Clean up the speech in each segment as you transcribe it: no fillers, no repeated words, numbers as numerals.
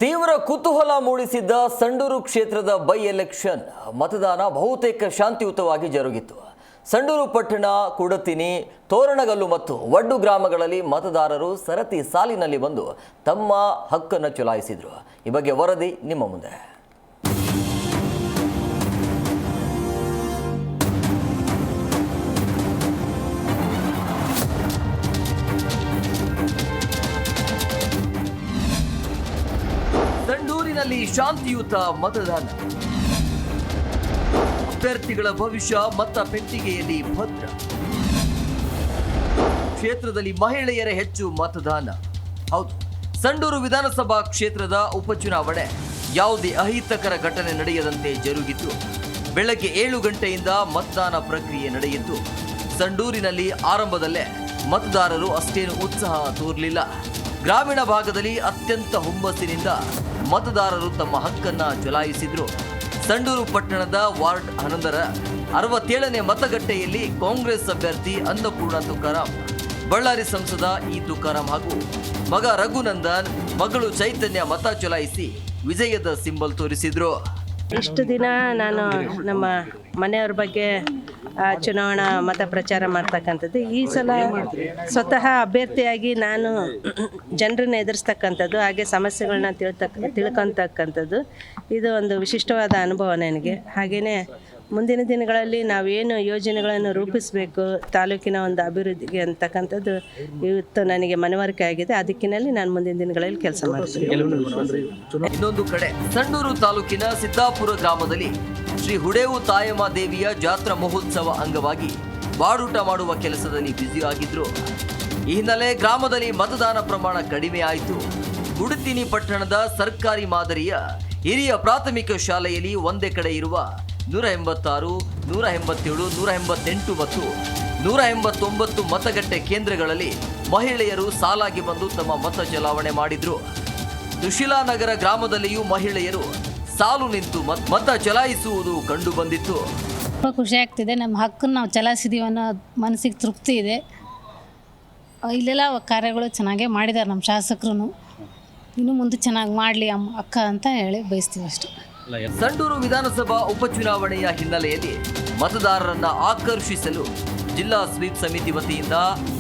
ತೀವ್ರ ಕುತೂಹಲ ಮೂಡಿಸಿದ್ದ ಸಂಡೂರು ಕ್ಷೇತ್ರದ ಬೈ ಎಲೆಕ್ಷನ್ ಮತದಾನ ಬಹುತೇಕ ಶಾಂತಿಯುತವಾಗಿ ಜರುಗಿತು. ಸಂಡೂರು ಪಟ್ಟಣ, ಕುಡತಿನಿ, ತೋರಣಗಲ್ಲು ಮತ್ತು ವಡ್ಡು ಗ್ರಾಮಗಳಲ್ಲಿ ಮತದಾರರು ಸರತಿ ಸಾಲಿನಲ್ಲಿ ಬಂದು ತಮ್ಮ ಹಕ್ಕನ್ನು ಚಲಾಯಿಸಿದರು. ಈ ಬಗ್ಗೆ ವರದಿ ನಿಮ್ಮ ಮುಂದೆ. ಸಂಡೂರಿನಲ್ಲಿ ಶಾಂತಿಯುತ ಮತದಾನ. ಅಭ್ಯರ್ಥಿಗಳ ಭವಿಷ್ಯ ಮತ ಪೆಟ್ಟಿಗೆಯಲ್ಲಿ ಭದ್ರ. ಕ್ಷೇತ್ರದಲ್ಲಿ ಮಹಿಳೆಯರೇ ಹೆಚ್ಚು ಮತದಾನ. ಹೌದು, ಸಂಡೂರು ವಿಧಾನಸಭಾ ಕ್ಷೇತ್ರದ ಉಪಚುನಾವಣೆ ಯಾವುದೇ ಅಹಿತಕರ ಘಟನೆ ನಡೆಯದಂತೆ ಜರುಗಿತು. ಬೆಳಗ್ಗೆ 7 ಗಂಟೆಯಿಂದ ಮತದಾನ ಪ್ರಕ್ರಿಯೆ ನಡೆಯಿತು. ಸಂಡೂರಿನಲ್ಲಿ ಆರಂಭದಲ್ಲೇ ಮತದಾರರು ಅಷ್ಟೇನು ಉತ್ಸಾಹ ತೋರಲಿಲ್ಲ. ಗ್ರಾಮೀಣ ಭಾಗದಲ್ಲಿ ಅತ್ಯಂತ ಹುಮ್ಮಸ್ಸಿನಿಂದ ಮತದಾರರು ತಮ್ಮ ಹಕ್ಕನ್ನ ಚಲಾಯಿಸಿದ್ರು. ಸಂಡೂರು ಪಟ್ಟಣದ ವಾರ್ಡ್ 11ರ 67ನೇ ಮತಗಟ್ಟೆಯಲ್ಲಿ ಕಾಂಗ್ರೆಸ್ ಅಭ್ಯರ್ಥಿ ಅನ್ನಪೂರ್ಣ ತುಕಾರಾಂ, ಬಳ್ಳಾರಿ ಸಂಸದ ಇ ತುಕಾರಾಂ ಹಾಗೂ ಮಗ ರಘುನಂದನ್, ಮಗಳು ಚೈತನ್ಯ ಮತ ಚಲಾಯಿಸಿ ವಿಜಯದ ಸಿಂಬಲ್ ತೋರಿಸಿದ್ರು. ಇಷ್ಟು ದಿನ ನಾನು ನಮ್ಮ ಮನೆಯವ್ರ ಬಗ್ಗೆ ಚುನಾವಣಾ ಮತ ಪ್ರಚಾರ ಮಾಡ್ತಕ್ಕಂಥದ್ದು, ಈ ಸಲ ಸ್ವತಃ ಅಭ್ಯರ್ಥಿಯಾಗಿ ನಾನು ಜನರನ್ನ ಎದುರಿಸ್ತಕ್ಕಂಥದ್ದು, ಹಾಗೆ ಸಮಸ್ಯೆಗಳನ್ನ ತಿಳ್ಕೊತಕ್ಕಂಥದ್ದು ಇದು ಒಂದು ವಿಶಿಷ್ಟವಾದ ಅನುಭವ ನನಗೆ. ಹಾಗೆಯೇ ಮುಂದಿನ ದಿನಗಳಲ್ಲಿ ನಾವೇನು ಯೋಜನೆಗಳನ್ನು ರೂಪಿಸಬೇಕು ತಾಲೂಕಿನ ಒಂದು ಅಭಿವೃದ್ಧಿಗೆ ಅಂತಕ್ಕಂಥದ್ದು ಇವತ್ತು ನನಗೆ ಮನವರಿಕೆ ಆಗಿದೆ. ಅದಕ್ಕಿನಲ್ಲಿ ನಾನು ಮುಂದಿನ ದಿನಗಳಲ್ಲಿ ಕೆಲಸ ಮಾಡ್ತೀನಿ. ಇನ್ನೊಂದು ಕಡೆ ಸಂಡೂರು ತಾಲೂಕಿನ ಸಿದ್ದಾಪುರ ಗ್ರಾಮದಲ್ಲಿ ಶ್ರೀ ಹುಡೇವು ತಾಯಮ್ಮ ದೇವಿಯ ಜಾತ್ರಾ ಮಹೋತ್ಸವ ಅಂಗವಾಗಿ ಬಾಡೂಟ ಮಾಡುವ ಕೆಲಸದಲ್ಲಿ ಬ್ಯುಸಿಯಾಗಿದ್ರು. ಈ ಹಿನ್ನೆಲೆ ಗ್ರಾಮದಲ್ಲಿ ಮತದಾನ ಪ್ರಮಾಣ ಕಡಿಮೆ ಆಯಿತು. ಕುಡತಿನಿ ಪಟ್ಟಣದ ಸರ್ಕಾರಿ ಮಾದರಿಯ ಹಿರಿಯ ಪ್ರಾಥಮಿಕ ಶಾಲೆಯಲ್ಲಿ ಒಂದೇ ಕಡೆ ಇರುವ 186, 187, 188 ಮತ್ತು 189 ಮತಗಟ್ಟೆ ಕೇಂದ್ರಗಳಲ್ಲಿ ಮಹಿಳೆಯರು ಸಾಲಾಗಿ ಬಂದು ತಮ್ಮ ಮತ ಚಲಾವಣೆ ಮಾಡಿದ್ರು. ಸುಶೀಲಾನಗರ ಗ್ರಾಮದಲ್ಲಿಯೂ ಮಹಿಳೆಯರು ಸಾಲು ನಿಂತು ಮತ ಚಲಾಯಿಸುವುದು ಕಂಡು ಬಂದಿತ್ತು. ತುಂಬ ಖುಷಿ ಆಗ್ತಿದೆ. ನಮ್ಮ ಹಕ್ಕನ್ನು ನಾವು ಚಲಾಯಿಸಿದೀವಿ ಅನ್ನೋ ಮನಸ್ಸಿಗೆ ತೃಪ್ತಿ ಇದೆ. ಇಲ್ಲೆಲ್ಲ ಕಾರ್ಯಗಳು ಚೆನ್ನಾಗೇ ಮಾಡಿದ್ದಾರೆ ನಮ್ಮ ಶಾಸಕರು. ಇನ್ನು ಮುಂದೆ ಚೆನ್ನಾಗಿ ಮಾಡಲಿ ಅಕ್ಕ ಅಂತ ಹೇಳಿ ಬಯಸ್ತೀವಿ ಅಷ್ಟೇ. ಸಂಡೂರು ವಿಧಾನಸಭಾ ಉಪಚುನಾವಣೆಯ ಹಿನ್ನೆಲೆಯಲ್ಲಿ ಮತದಾರರನ್ನ ಆಕರ್ಷಿಸಲು ಜಿಲ್ಲಾ ಸ್ವೀಪ್ ಸಮಿತಿ ವತಿಯಿಂದ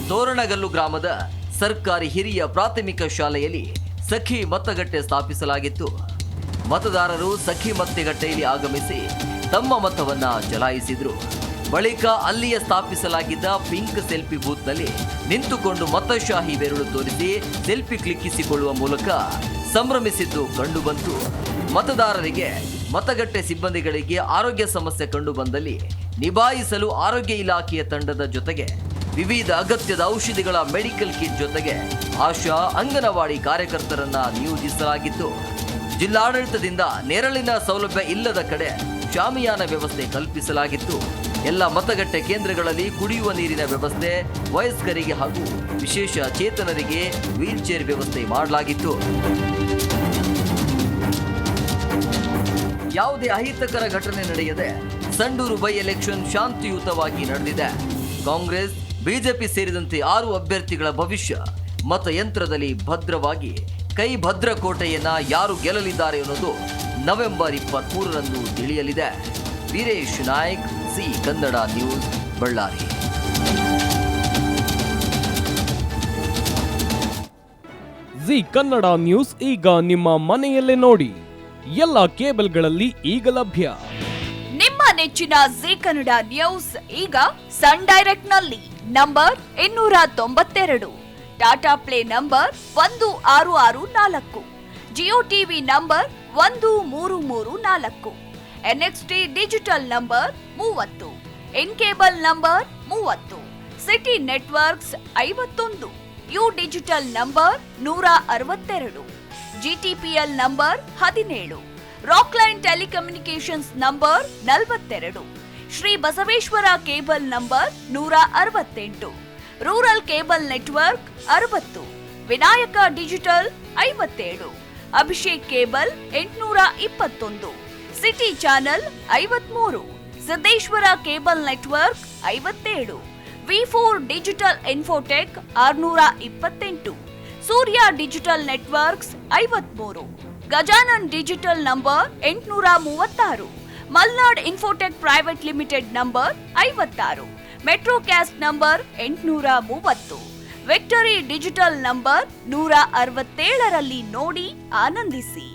ತೋರಣಗಲ್ಲು ಗ್ರಾಮದ ಸರ್ಕಾರಿ ಹಿರಿಯ ಪ್ರಾಥಮಿಕ ಶಾಲೆಯಲ್ಲಿ ಸಖಿ ಮತಗಟ್ಟೆ ಸ್ಥಾಪಿಸಲಾಗಿತ್ತು. ಮತದಾರರು ಸಖಿ ಮತಗಟ್ಟೆಯಲ್ಲಿ ಆಗಮಿಸಿ ತಮ್ಮ ಮತವನ್ನ ಚಲಾಯಿಸಿದ್ರು. ಬಳಿಕ ಅಲ್ಲಿಯೇ ಸ್ಥಾಪಿಸಲಾಗಿದ್ದ ಪಿಂಕ್ ಸೆಲ್ಫಿ ಬೂತ್ನಲ್ಲಿ ನಿಂತುಕೊಂಡು ಮತಶಾಹಿ ಬೆರಳು ತೋರಿಸಿ ಸೆಲ್ಫಿ ಕ್ಲಿಕ್ಕಿಸಿಕೊಳ್ಳುವ ಮೂಲಕ ಸಂಭ್ರಮಿಸಿದ್ದು ಕಂಡುಬಂತು. ಮತದಾರರಿಗೆ, ಮತಗಟ್ಟೆ ಸಿಬ್ಬಂದಿಗಳಿಗೆ ಆರೋಗ್ಯ ಸಮಸ್ಯೆ ಕಂಡು ಬಂದಲ್ಲಿ ನಿಭಾಯಿಸಲು ಆರೋಗ್ಯ ಇಲಾಖೆಯ ತಂಡದ ಜೊತೆಗೆ ವಿವಿಧ ಅಗತ್ಯದ ಔಷಧಿಗಳ ಮೆಡಿಕಲ್ ಕಿಟ್ ಜೊತೆಗೆ ಆಶಾ, ಅಂಗನವಾಡಿ ಕಾರ್ಯಕರ್ತರನ್ನ ನಿಯೋಜಿಸಲಾಗಿತ್ತು. ಜಿಲ್ಲಾಡಳಿತದಿಂದ ನೆರಳಿನ ಸೌಲಭ್ಯ ಇಲ್ಲದ ಕಡೆ ಶಾಮಿಯಾನ ವ್ಯವಸ್ಥೆ ಕಲ್ಪಿಸಲಾಗಿತ್ತು. ಎಲ್ಲ ಮತಗಟ್ಟೆ ಕೇಂದ್ರಗಳಲ್ಲಿ ಕುಡಿಯುವ ನೀರಿನ ವ್ಯವಸ್ಥೆ, ವಯಸ್ಕರಿಗೆ ಹಾಗೂ ವಿಶೇಷ ಚೇತನರಿಗೆ ವೀಲ್ ಚೇರ್ ವ್ಯವಸ್ಥೆ ಮಾಡಲಾಗಿತ್ತು. ಯಾವುದೇ ಅಹಿತಕರ ಘಟನೆ ನಡೆಯದೆ ಸಂಡೂರು ಬೈ ಎಲೆಕ್ಷನ್ ಶಾಂತಿಯುತವಾಗಿ ನಡೆದಿದೆ. ಕಾಂಗ್ರೆಸ್, ಬಿಜೆಪಿ ಸೇರಿದಂತೆ 6 ಅಭ್ಯರ್ಥಿಗಳ ಭವಿಷ್ಯ ಮತಯಂತ್ರದಲ್ಲಿ ಭದ್ರವಾಗಿ ಕೈ ಭದ್ರಕೋಟೆಯನ್ನ ಯಾರು ಗೆಲ್ಲಲಿದ್ದಾರೆ ಅನ್ನೋದು ನವೆಂಬರ್ 23ರಂದು ತಿಳಿಯಲಿದೆ. Veeresh Naik, C Kannada news, Ballari. G Kannada news ಈಗ ನಿಮ್ಮ ಮನೆಯಲ್ಲೇ ನೋಡಿ. ಎಲ್ಲ ಕೇಬಲ್ಗಳಲ್ಲಿ ಈಗ ಲಭ್ಯ. ನಿಮ್ಮ ನೆಚ್ಚಿನ ಜಿ ಕನ್ನಡ ನ್ಯೂಸ್ ಈಗ ಸನ್ ಡೈರೆಕ್ಟ್ ನಲ್ಲಿ number 292, Tata play number 1664, Jio TV number 1334, NXT digital number 30, in cable number 30, city networks 51, U digital number 162, GTPL number 17, Rockline telecommunications number 42, Shri Basaveshwara cable number 168, rural cable network 60, Vinayaka digital 57, Abhishek cable 821, city channel 53, Siddeshwara cable network 57, V4 digital Infotech 628, Surya digital networks 53, Gajanan digital number 836, Malnad infotech private limited number 56, Metrocast number 830, victory digital number 167ರಲ್ಲಿ ನೋಡಿ ಆನಂದಿಸಿ.